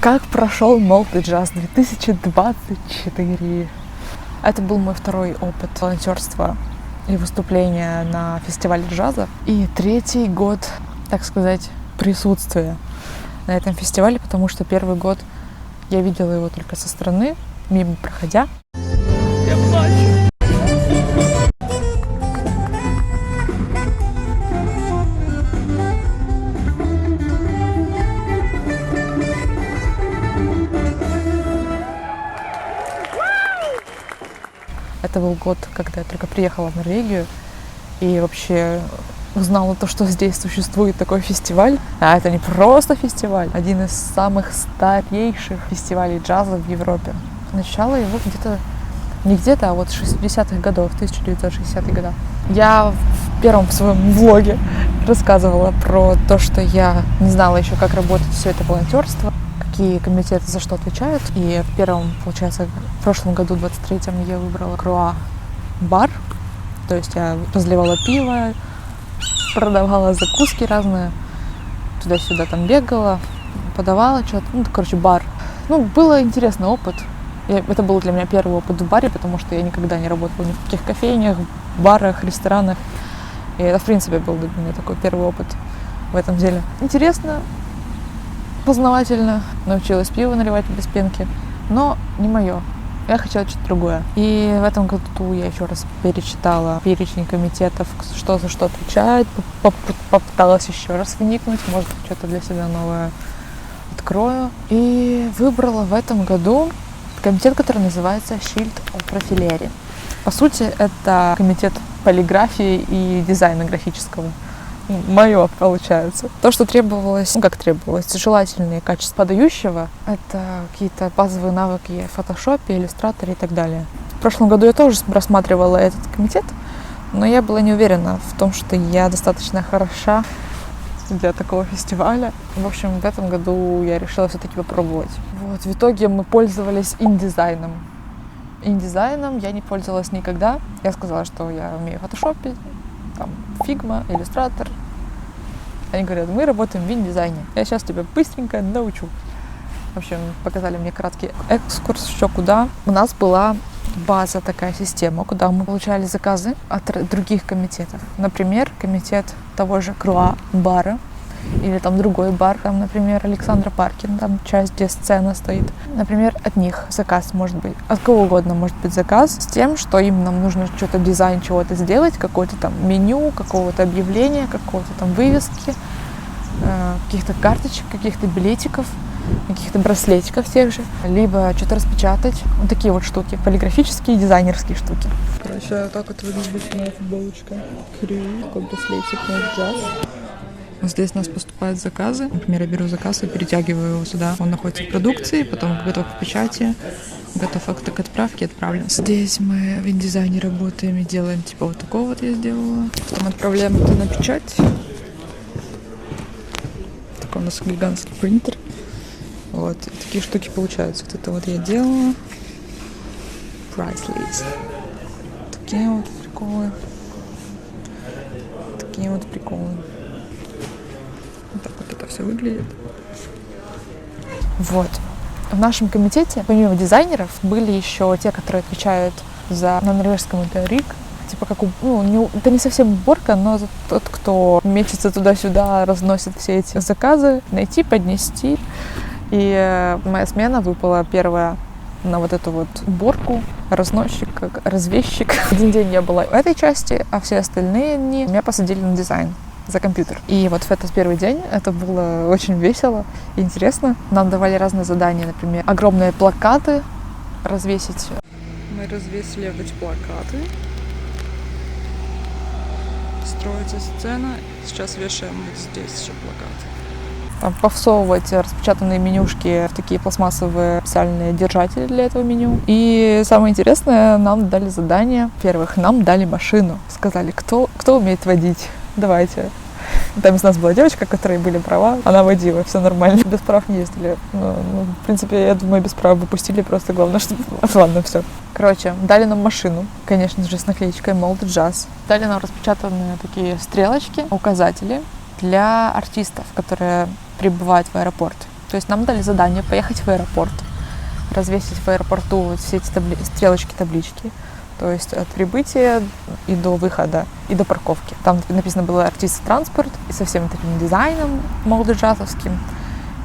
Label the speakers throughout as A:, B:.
A: Как прошел Молотый джаз 2024? Это был мой второй опыт волонтерства и выступления на фестивале джаза. И третий год, так сказать, присутствия на этом фестивале, потому что первый год я видела его только со стороны, мимо проходя. Я плачу. Это был год, когда я только приехала в Норвегию и вообще узнала то, что здесь существует такой фестиваль. А это не просто фестиваль, один из самых старейших фестивалей джаза в Европе. Начало его не где-то, а вот 60-х годов, 1960-х годов. Я в первом своем влоге рассказывала про то, что я не знала еще, как работает все это волонтерство, какие комитеты за что отвечают. И в первом, получается, в прошлом году, 23-м, я выбрала Круа-бар. То есть я разливала пиво, продавала закуски разные, туда-сюда там бегала, подавала что-то. Бар. Был интересный опыт. Это был для меня первый опыт в баре, потому что я никогда не работала ни в каких кофейнях, барах, ресторанах. И это, в принципе, был для меня такой первый опыт в этом деле. Интересно, познавательно. Научилась пиво наливать без пенки, но не мое. Я хотела что-то другое. И в этом году я еще раз перечитала перечень комитетов, что за что отвечает, попыталась еще раз вникнуть, может, что-то для себя новое открою. И выбрала в этом году комитет, который называется Schild of Profileri. По сути, это комитет полиграфии и дизайна графического. Мое, получается. То, что требовалось, желательные качества подающего, это какие-то базовые навыки в фотошопе, иллюстраторе и так далее. В прошлом году я тоже рассматривала этот комитет, но я была не уверена в том, что я достаточно хороша для такого фестиваля. В общем, в этом году я решила все-таки попробовать. В итоге мы пользовались индизайном. Индизайном я не пользовалась никогда. Я сказала, что я умею фотошопить, Figma, иллюстратор. Они говорят, мы работаем в индизайне. Я сейчас тебя быстренько научу. В общем, показали мне краткий экскурс, что куда. У нас была база, такая система, куда мы получали заказы от других комитетов. Например, комитет того же Круа-бара, или другой бар, например, Александра Паркин, там часть, где сцена стоит. Например, от них заказ может быть, от кого угодно может быть заказ, с тем, что нам нужно что-то, дизайн чего-то сделать, какое-то меню, какого-то объявления, какого-то вывески, каких-то карточек, каких-то билетиков, каких-то браслетиков тех же, либо что-то распечатать. Такие вот штуки, полиграфические, дизайнерские штуки. Короче, так вот выглядит моя футболочка. Такой браслетик Молотый джаз. Здесь у нас поступают заказы. Например, я беру заказ и перетягиваю его сюда. Он находится в продукции, потом готов к печати, готов к отправке, отправлен. Здесь мы в индизайне работаем и делаем вот такого вот я сделала. Потом отправляем это на печать. Такой у нас гигантский принтер. И такие штуки получаются. Вот это вот я делала. Priceless. Такие вот приколы. Такие вот приколы. Так вот это все выглядит. В нашем комитете, помимо дизайнеров, были еще те, которые отвечают на норвежском это рик. Это не совсем уборка, но тот, кто мечется туда-сюда, разносит все эти заказы, найти, поднести. И моя смена выпала первая на эту уборку, разносчик, развесчик. Один день я была в этой части, а все остальные дни меня посадили на дизайн за компьютер. И в этот первый день это было очень весело и интересно. Нам давали разные задания, например, огромные плакаты развесить. Мы развесили эти плакаты. Строится сцена. Сейчас вешаем здесь еще плакаты. Повсовывать распечатанные менюшки в такие пластмассовые специальные держатели для этого меню. И самое интересное, нам дали задание. Во-первых, нам дали машину. Сказали, кто умеет водить. Давайте. Там из нас была девочка, у которой были права, она водила, все нормально. Без прав не ездили. В принципе, я думаю, без прав выпустили, просто главное, что... Ладно, все. Дали нам машину, конечно же, с наклеечкой Молотый джаз. Дали нам распечатанные такие стрелочки, указатели для артистов, которые прибывают в аэропорт. То То есть нам дали задание поехать в аэропорт, развесить в аэропорту вот все эти стрелочки, таблички. То есть от прибытия и до выхода, и до парковки. Там написано было «Артист транспорт» и со всем таким дизайном молодежатовским.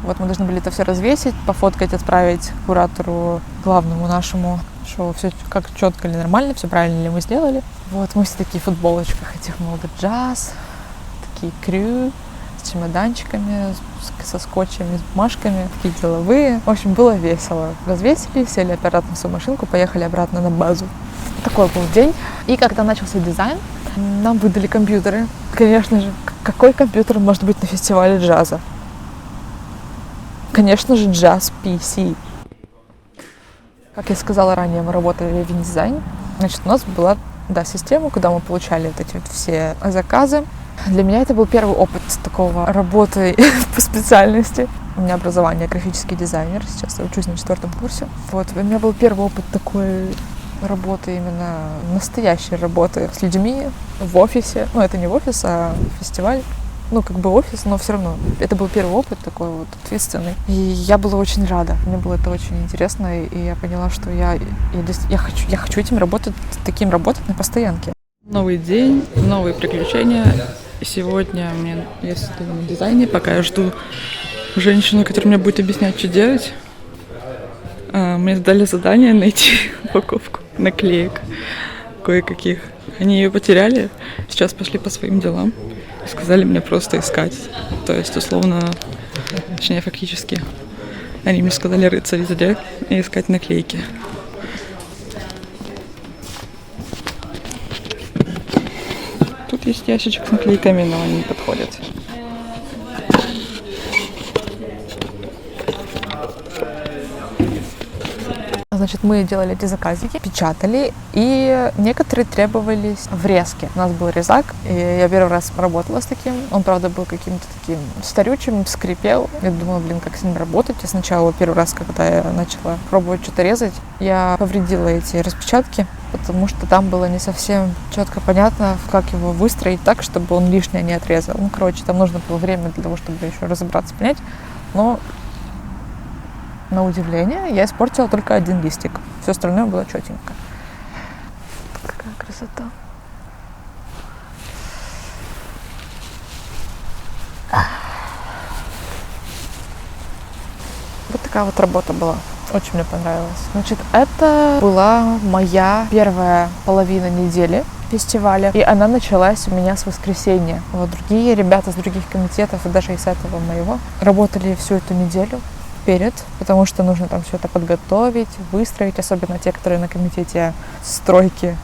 A: Вот мы должны были это все развесить, пофоткать, отправить куратору главному нашему, что все как четко или нормально, все правильно ли мы сделали. Вот мы все такие в футболочках этих молодых джаз, такие крю, с чемоданчиками, со скотчами, с бумажками, такие деловые. В общем, было весело. Развесили, сели обратно в свою машинку, поехали обратно на базу. Такой был день. И когда начался дизайн, нам выдали компьютеры. Конечно же, какой компьютер может быть на фестивале джаза? Конечно же, Jazz PC. Как я сказала ранее, мы работали в Виндизайн. Значит, у нас была система, куда мы получали вот эти вот все заказы. Для меня это был первый опыт такого работы по специальности. У меня образование графический дизайнер, сейчас я учусь на 4 курсе. Вот, у меня был первый опыт такой работы, именно настоящей работы с людьми в офисе. Ну, это не в офис, а фестиваль. Ну, как бы офис, но все равно. Это был первый опыт такой вот ответственный. И я была очень рада. Мне было это очень интересно, и я поняла, что я хочу этим работать, таким работать на постоянке. Новый день, новые приключения. Сегодня я стою на дизайне, пока я жду женщину, которая мне будет объяснять, что делать. Мне дали задание найти упаковку наклеек кое-каких. Они ее потеряли, сейчас пошли по своим делам. Сказали мне просто искать. То есть, условно, точнее, фактически, они мне сказали рыться везде и искать наклейки. Тут есть ящичек с наклейками, но они не подходят. Значит, мы делали эти заказики, печатали, и некоторые требовались врезки. У нас был резак, и я первый раз работала с таким. Он, правда, был каким-то таким старючим, скрипел. Я думала, как с ним работать. И сначала, первый раз, когда я начала пробовать что-то резать, я повредила эти распечатки, потому что там было не совсем четко понятно, как его выстроить так, чтобы он лишнее не отрезал. Ну, короче, там нужно было время для того, чтобы еще разобраться, понять. Но на удивление, я испортила только один листик. Все остальное было четенько. Какая красота. Вот такая вот работа была. Очень мне понравилось. Значит, это была моя первая половина недели фестиваля, и она началась у меня с воскресенья. Вот другие ребята с других комитетов, и даже из этого моего, работали всю эту неделю перед, потому что нужно там все это подготовить, выстроить, особенно те, которые на комитете стройки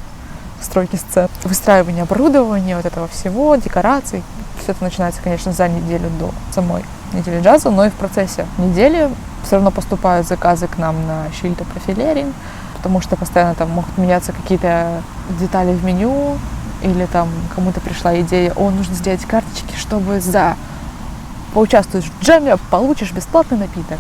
A: сцен, выстраивание оборудования, вот этого всего, декораций. Все это начинается, конечно, за неделю до самой недели джаза, но и в процессе недели все равно поступают заказы к нам на шильдопрофилеринг, потому что постоянно там могут меняться какие-то детали в меню, или там кому-то пришла идея, нужно сделать карточки, чтобы поучаствуешь в джеме, получишь бесплатный напиток.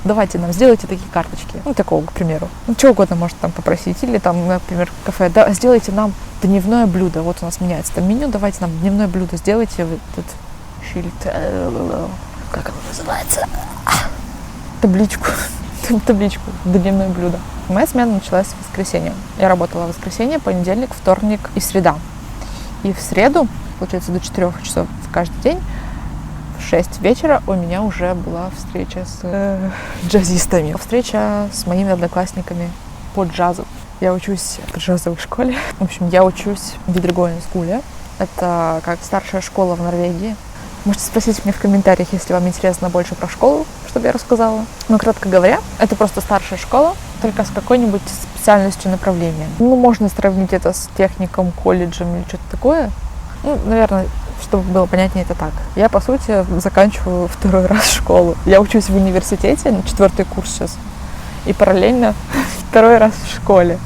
A: Давайте нам сделайте такие карточки. Ну, такого, к примеру. Ну, чего угодно может там попросить. Или там, например, кафе. Да, сделайте нам дневное блюдо. Вот у нас меняется там меню. Давайте нам дневное блюдо сделайте. Вот этот шильд. Как оно называется? Табличку. Дневное блюдо. Моя смена началась в воскресенье. Я работала в воскресенье, понедельник, вторник и среда. И в среду, получается, до 4 часов каждый день, в 6 вечера у меня уже была встреча с джазистами. Встреча с моими одноклассниками по джазу. Я учусь в джазовой школе. В общем, я учусь в Видрегоен Скуле. Это как старшая школа в Норвегии. Можете спросить мне в комментариях, если вам интересно больше про школу, чтобы я рассказала. Но, кратко говоря, это просто старшая школа, только с какой-нибудь специальностью направления. Ну, можно сравнить это с техником, колледжем или что-то такое. Ну, наверное, чтобы было понятнее, это так. Я, по сути, заканчиваю 2-й раз школу. Я учусь в университете, на 4-й курс сейчас. И параллельно 2-й раз в школе.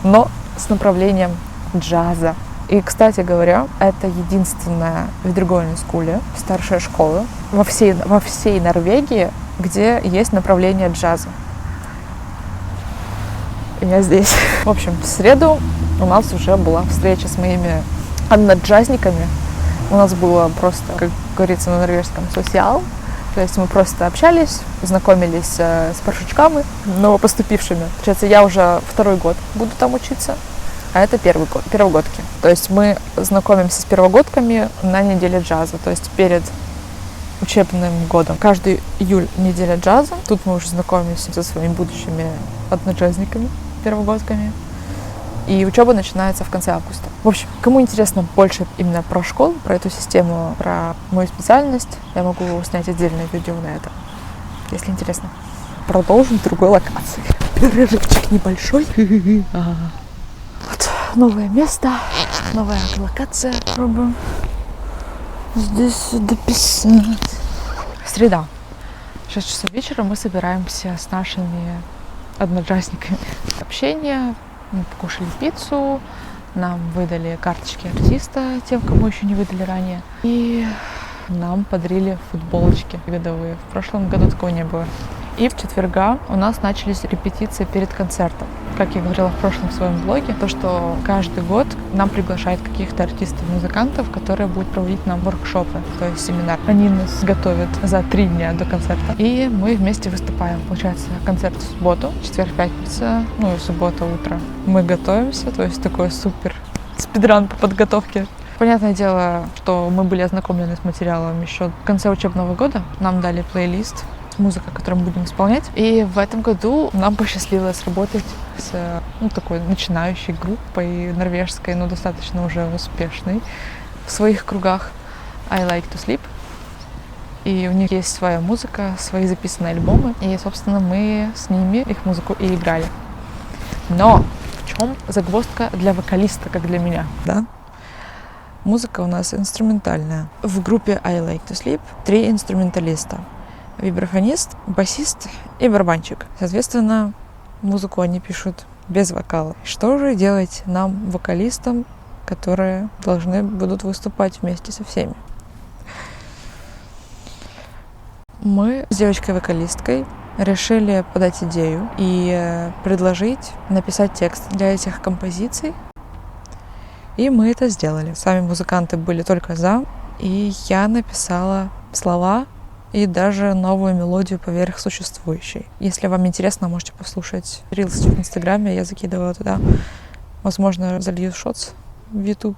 A: Но с направлением джаза. И, кстати говоря, это единственная в Видрегоен Скуле старшая школа во всей Норвегии, где есть направление джаза. Я здесь. В общем, в среду у нас уже была встреча с моими одноджазниками. У нас было просто, как говорится на норвежском, социал. То есть мы просто общались, знакомились с паршучками, новопоступившими. Получается, я уже 2-й год буду там учиться, а это первогодки. То есть мы знакомимся с первогодками на неделе джаза, то есть перед учебным годом. Каждый июль неделя джаза. Тут мы уже знакомимся со своими будущими одноджазниками, первогодками. И учеба начинается в конце августа. В общем, кому интересно больше именно про школу, про эту систему, про мою специальность, я могу снять отдельное видео на это, если интересно. Продолжим в другой локации. Перерывчик небольшой. Вот новое место, новая локация. Пробуем здесь дописать. Среда. 6 часов вечера мы собираемся с нашими одноджазниками. Общение. Мы покушали пиццу, нам выдали карточки артиста, тем, кому еще не выдали ранее. И нам подарили футболочки годовые. В прошлом году такого не было. И в четверга у нас начались репетиции перед концертом. Как я говорила в прошлом своем блоге, то, что каждый год нам приглашают каких-то артистов-музыкантов, которые будут проводить нам воркшопы, то есть семинар. Они нас готовят за 3 дня до концерта, и мы вместе выступаем. Получается, концерт в субботу, четверг, пятница, и суббота утро. Мы готовимся, то есть такой супер спидран по подготовке. Понятное дело, что мы были ознакомлены с материалом еще в конце учебного года. Нам дали плейлист, музыка, которую мы будем исполнять. И в этом году нам посчастливилось работать с такой начинающей группой норвежской, но достаточно уже успешной в своих кругах. I Like to Sleep. И у них есть своя музыка, свои записанные альбомы. И, собственно, мы с ними их музыку и играли. Но в чем загвоздка для вокалиста, как для меня? Да? Музыка у нас инструментальная. В группе I Like to Sleep 3 инструменталиста. Вибрафонист, басист и барабанщик. Соответственно, музыку они пишут без вокала. Что же делать нам, вокалистам, которые должны будут выступать вместе со всеми? Мы с девочкой-вокалисткой решили подать идею и предложить написать текст для этих композиций. И мы это сделали. Сами музыканты были только за. И я написала слова и даже новую мелодию поверх существующей. Если вам интересно, можете послушать рилсы в Инстаграме, я закидывала туда. Возможно, залью шотс в YouTube.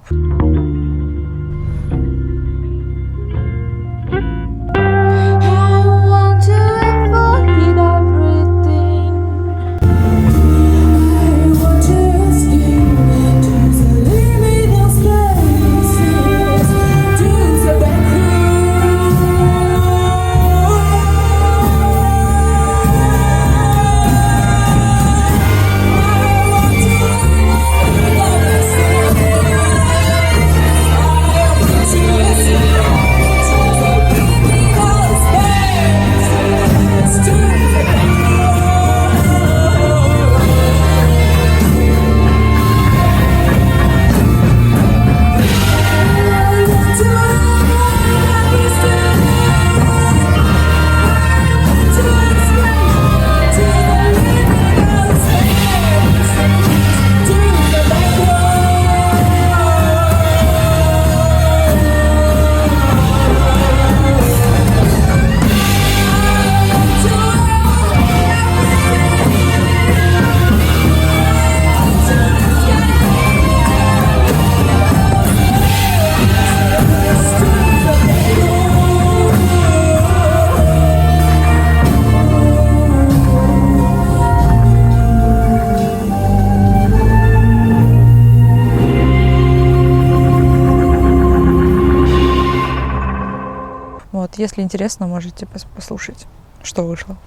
A: Если интересно, можете послушать, что вышло,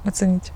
A: оценить.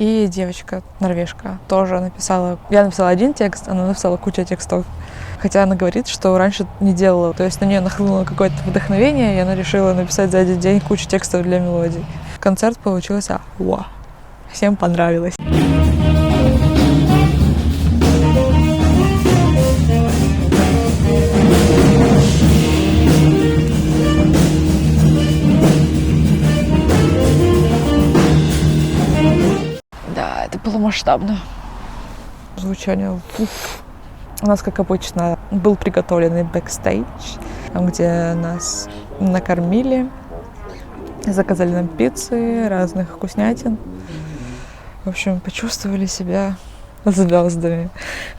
A: И девочка, норвежка, тоже написала... Я написала один текст, она написала кучу текстов. Хотя она говорит, что раньше не делала. То есть на нее нахлынуло какое-то вдохновение, и она решила написать за один день кучу текстов для мелодий. Концерт получился вау. Всем понравилось. Да, это было масштабно. Звучание. У нас, как обычно, был приготовленный бэкстейдж, где нас накормили, заказали нам пиццы, разных вкуснятин. В общем, почувствовали себя звездами.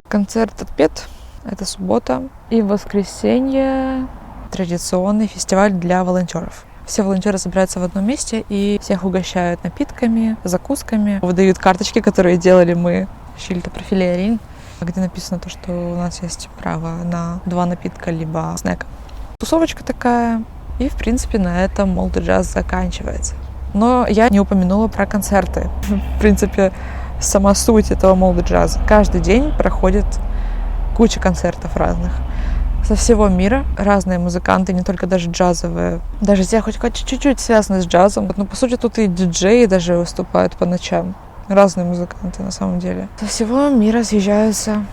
A: Концерт отпет. Это суббота. И в воскресенье традиционный фестиваль для волонтеров. Все волонтеры собираются в одном месте и всех угощают напитками, закусками. Выдают карточки, которые делали мы, Skilta профилерин, где написано то, что у нас есть право на 2 напитка либо снэк. Тусовочка такая. И, в принципе, на этом Molde Jazz заканчивается. Но я не упомянула про концерты. В принципе, сама суть этого Molde Jazz. Каждый день проходит куча концертов разных. Со всего мира разные музыканты, не только даже джазовые. Даже те хоть чуть-чуть связаны с джазом. Но, по сути, тут и диджеи даже выступают по ночам. Разные музыканты, на самом деле. Со всего мира съезжаются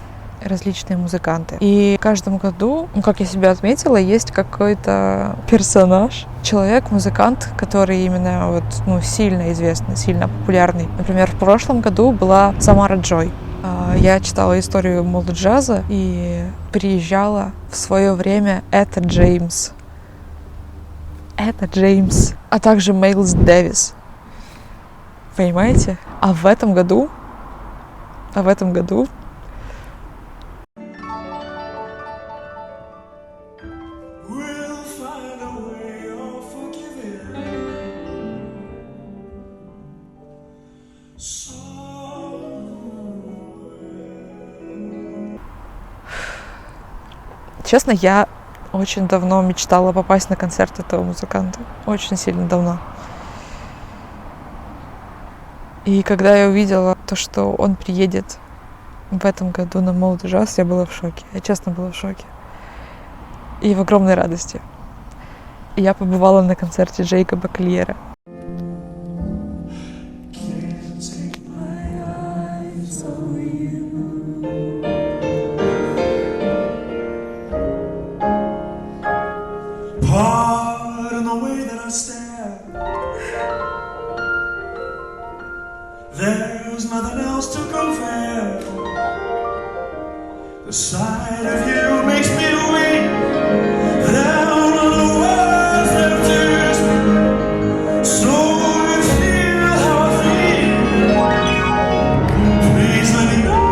A: различные музыканты. И каждому году, как я себя отметила, есть какой-то персонаж, человек, музыкант, который именно сильно известный, сильно популярный. Например, в прошлом году была Самара Джой. Я читала историю Molde Jazz и приезжала в свое время Эта Джеймс. А также Майлз Дэвис. Понимаете? А в этом году честно, я очень давно мечтала попасть на концерт этого музыканта. Очень сильно давно. И когда я увидела то, что он приедет в этом году на Molde Jazz, я была в шоке. Я честно была в шоке. И в огромной радости. И я побывала на концерте Джейкоба Кольера.
B: There's nothing else to compare. The sight of you makes me weak. Down on the words left to speak. So you feel how I feel. Please let me know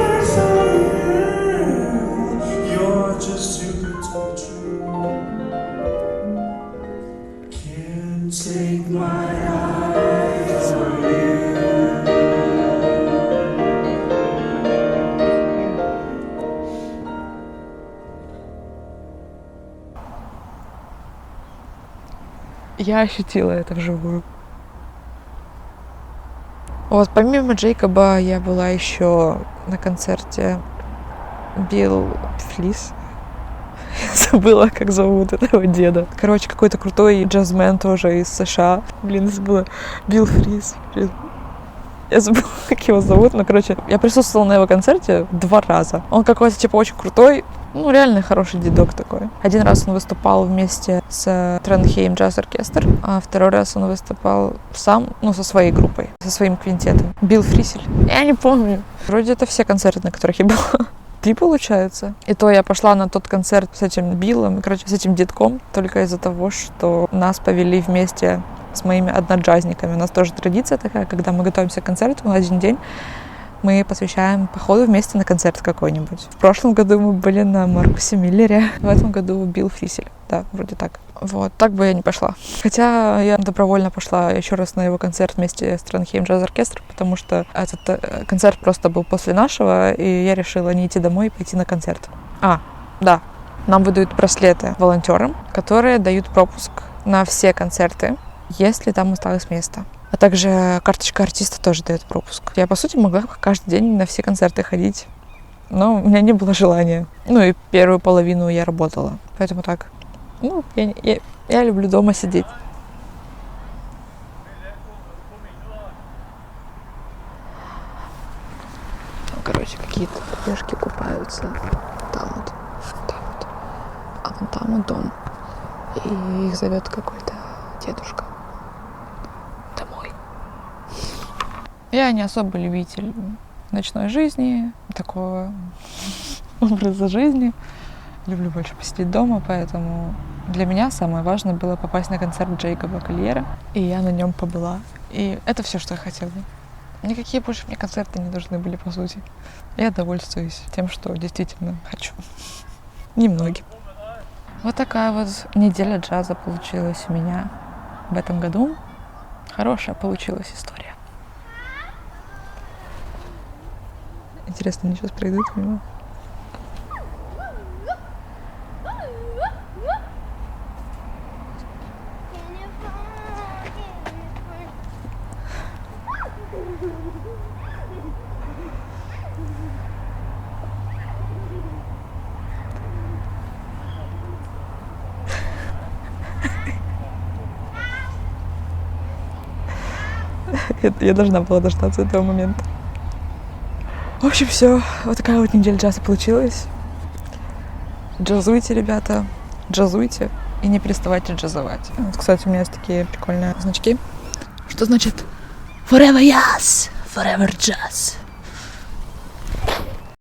B: that it's all real. You're just too good to be true. Can't take my eyes on you.
A: Я ощутила это вживую. Вот, помимо Джейкоба, я была еще на концерте Билл Фрис. Я забыла, как зовут этого деда. Короче, какой-то крутой джазмен тоже из США. Блин, забыла. Билл Фрис. Я забыла, как его зовут. Но, короче, я присутствовала на его концерте 2 раза. Он какой-то, очень крутой. Реально хороший дедок такой. Один раз он выступал вместе с Тренхейм Джаз Оркестр, а 2-й раз он выступал сам, со своей группой, со своим квинтетом. Билл Фрисель. Я не помню. Вроде это все концерты, на которых я была. 3, получается. И то я пошла на тот концерт с этим Биллом, с этим детком, только из-за того, что нас повели вместе с моими одноджазниками. У нас тоже традиция такая, когда мы готовимся к концерту на один день, мы посвящаем походу вместе на концерт какой-нибудь. В прошлом году мы были на Маркусе Миллере, в этом году Билл Фрисель. Да, вроде так. Вот, так бы я не пошла. Хотя я добровольно пошла еще раз на его концерт вместе с Тренхейм Джаз Оркестр, потому что этот концерт просто был после нашего, и я решила не идти домой и пойти на концерт. Да, нам выдают браслеты волонтерам, которые дают пропуск на все концерты, если там осталось место. А также карточка артиста тоже дает пропуск. Я, по сути, могла каждый день на все концерты ходить, но у меня не было желания. Ну и первую половину я работала, поэтому так. Ну, я люблю дома сидеть. Короче, какие-то девушки купаются там вот, а вон там вот дом. И их зовет какой-то дедушка домой. Я не особо любитель ночной жизни, такого образа жизни. Люблю больше посидеть дома, поэтому для меня самое важное было попасть на концерт Джейкоба Кольера. И я на нем побыла. И это все, что я хотела. Никакие больше мне концерты не нужны были, по сути. Я довольствуюсь тем, что действительно хочу. Немногим. Вот такая вот неделя джаза получилась у меня в этом году. Хорошая получилась история. Интересно, они сейчас пройдут мимо? Я должна была дождаться этого момента. В общем, все. Вот такая вот неделя джаза получилась. Джазуйте, ребята. Джазуйте. И не переставайте джазовать. Вот, кстати, у меня есть такие прикольные значки. Что значит Forever Jazz, Forever Jazz.